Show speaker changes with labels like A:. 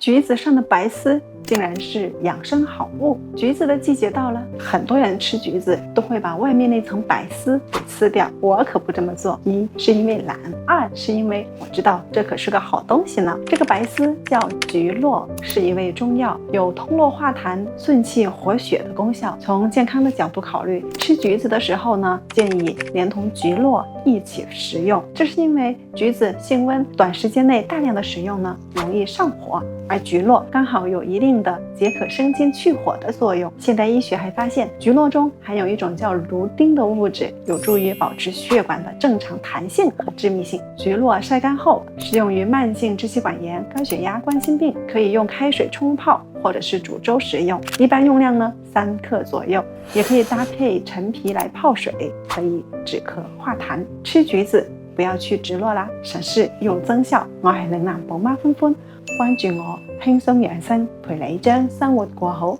A: 橘子上的白丝竟然是养生好物。橘子的季节到了，很多人吃橘子都会把外面那层白丝给吃掉，我可不这么做。一是因为懒，二是因为我知道这可是个好东西呢。这个白丝叫橘络，是一味中药，有通络化痰、顺气活血的功效。从健康的角度考虑，吃橘子的时候呢，建议连同橘络一起食用。这是因为橘子性温，短时间内大量的食用呢，容易上火，而橘络刚好有一定的解渴生津、去火的作用。现代医学还发现，橘络中含有一种叫芦丁的物质，有助于保持血管的正常弹性和致密性。橘络晒干后，适用于慢性支气管炎、高血压、冠心病，可以用开水冲泡或者是煮粥食用。一般用量呢3克左右，也可以搭配陈皮来泡水，可以止咳化痰。吃橘子不要去直落啦，省事又增效。我係嶺南寶媽歡歡，關注我輕鬆養生，陪你將生活過好。